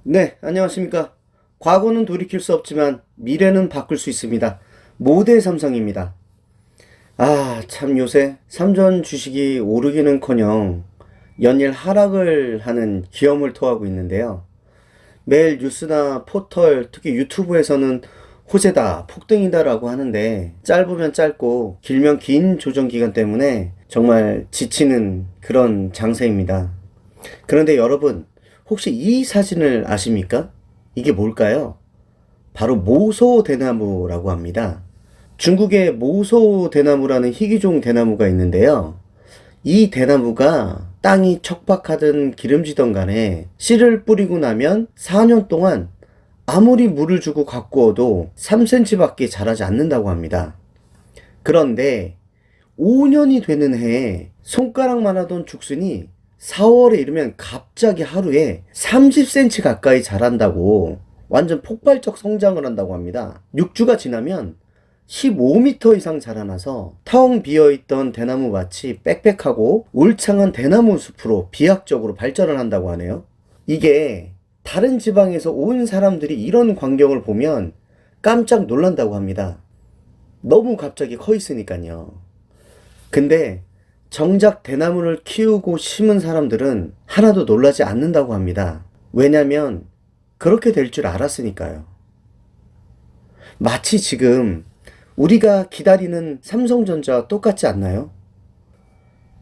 네, 안녕하십니까. 과거는 돌이킬 수 없지만 미래는 바꿀 수 있습니다. 모대 삼성입니다. 참 요새 삼전 주식이 오르기는커녕 연일 하락을 하는 기염을 토하고 있는데요. 매일 뉴스나 포털, 특히 유튜브에서는 호재다, 폭등이다라고 하는데 짧으면 짧고 길면 긴 조정 기간 때문에 정말 지치는 그런 장세입니다. 그런데 여러분, 혹시 이 사진을 아십니까? 이게 뭘까요? 바로 모소 대나무라고 합니다. 중국에 모소 대나무라는 희귀종 대나무가 있는데요. 이 대나무가 땅이 척박하든 기름지던 간에 씨를 뿌리고 나면 4년 동안 아무리 물을 주고 가꾸어도 3cm 밖에 자라지 않는다고 합니다. 그런데 5년이 되는 해에 손가락만 하던 죽순이 4월에 이르면 갑자기 하루에 30cm 가까이 자란다고, 완전 폭발적 성장을 한다고 합니다. 6주가 지나면 15m 이상 자라나서 텅 비어있던 대나무 밭이 빽빽하고 울창한 대나무 숲으로 비약적으로 발전을 한다고 하네요. 이게 다른 지방에서 온 사람들이 이런 광경을 보면 깜짝 놀란다고 합니다. 너무 갑자기 커 있으니까요. 근데 정작 대나무를 키우고 심은 사람들은 하나도 놀라지 않는다고 합니다. 왜냐면 그렇게 될 줄 알았으니까요. 마치 지금 우리가 기다리는 삼성전자와 똑같지 않나요?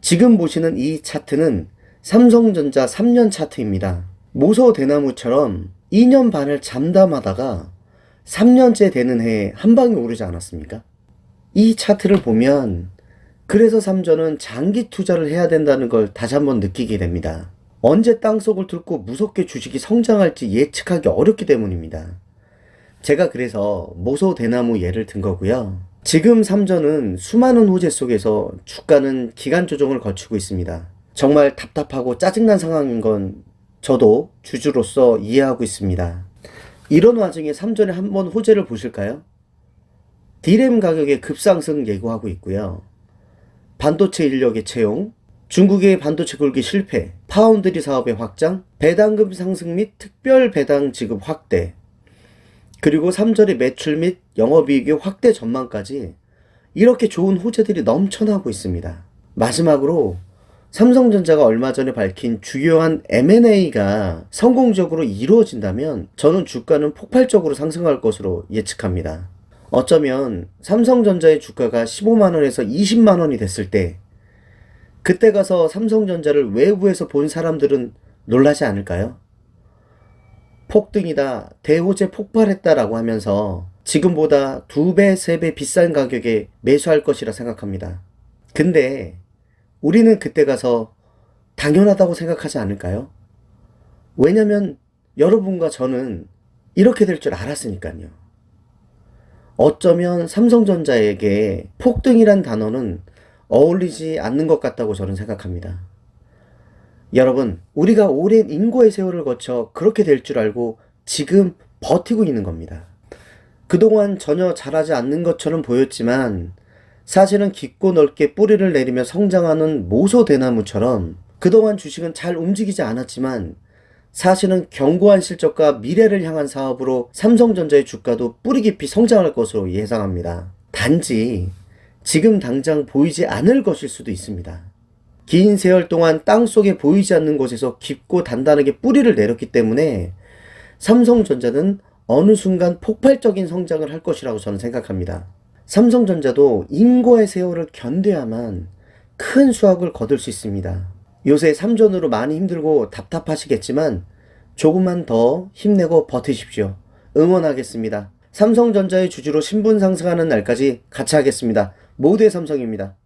지금 보시는 이 차트는 삼성전자 3년 차트입니다. 모소 대나무처럼 2년 반을 잠담하다가 3년째 되는 해에 한 방에 오르지 않았습니까? 이 차트를 보면 그래서 삼전은 장기 투자를 해야 된다는 걸 다시 한번 느끼게 됩니다. 언제 땅속을 뚫고 무섭게 주식이 성장할지 예측하기 어렵기 때문입니다. 제가 그래서 모소 대나무 예를 든 거고요. 지금 삼전은 수많은 호재 속에서 주가는 기간 조정을 거치고 있습니다. 정말 답답하고 짜증난 상황인 건 저도 주주로서 이해하고 있습니다. 이런 와중에 삼전의 한번 호재를 보실까요? D램 가격의 급상승 예고하고 있고요. 반도체 인력의 채용, 중국의 반도체 굴기 실패, 파운드리 사업의 확장, 배당금 상승 및 특별 배당 지급 확대, 그리고 3절의 매출 및 영업이익의 확대 전망까지 이렇게 좋은 호재들이 넘쳐나고 있습니다. 마지막으로 삼성전자가 얼마 전에 밝힌 주요한 M&A가 성공적으로 이루어진다면 저는 주가는 폭발적으로 상승할 것으로 예측합니다. 어쩌면 삼성전자의 주가가 15만원에서 20만원이 됐을 때 그때 가서 삼성전자를 외부에서 본 사람들은 놀라지 않을까요? 폭등이다, 대호재 폭발했다라고 하면서 지금보다 2배, 3배 비싼 가격에 매수할 것이라 생각합니다. 근데 우리는 그때 가서 당연하다고 생각하지 않을까요? 왜냐면 여러분과 저는 이렇게 될 줄 알았으니까요. 어쩌면 삼성전자에게 폭등이란 단어는 어울리지 않는 것 같다고 저는 생각합니다. 여러분, 우리가 오랜 인고의 세월을 거쳐 그렇게 될 줄 알고 지금 버티고 있는 겁니다. 그동안 전혀 자라지 않는 것처럼 보였지만 사실은 깊고 넓게 뿌리를 내리며 성장하는 모소 대나무처럼 그동안 주식은 잘 움직이지 않았지만 사실은 견고한 실적과 미래를 향한 사업으로 삼성전자의 주가도 뿌리 깊이 성장할 것으로 예상합니다. 단지 지금 당장 보이지 않을 것일 수도 있습니다. 긴 세월 동안 땅속에 보이지 않는 곳에서 깊고 단단하게 뿌리를 내렸기 때문에 삼성전자는 어느 순간 폭발적인 성장을 할 것이라고 저는 생각합니다. 삼성전자도 인고의 세월을 견뎌야만 큰 수확을 거둘 수 있습니다. 요새 삼전으로 많이 힘들고 답답하시겠지만 조금만 더 힘내고 버티십시오. 응원하겠습니다. 삼성전자의 주주로 신분 상승하는 날까지 같이 하겠습니다. 모두의 삼성입니다.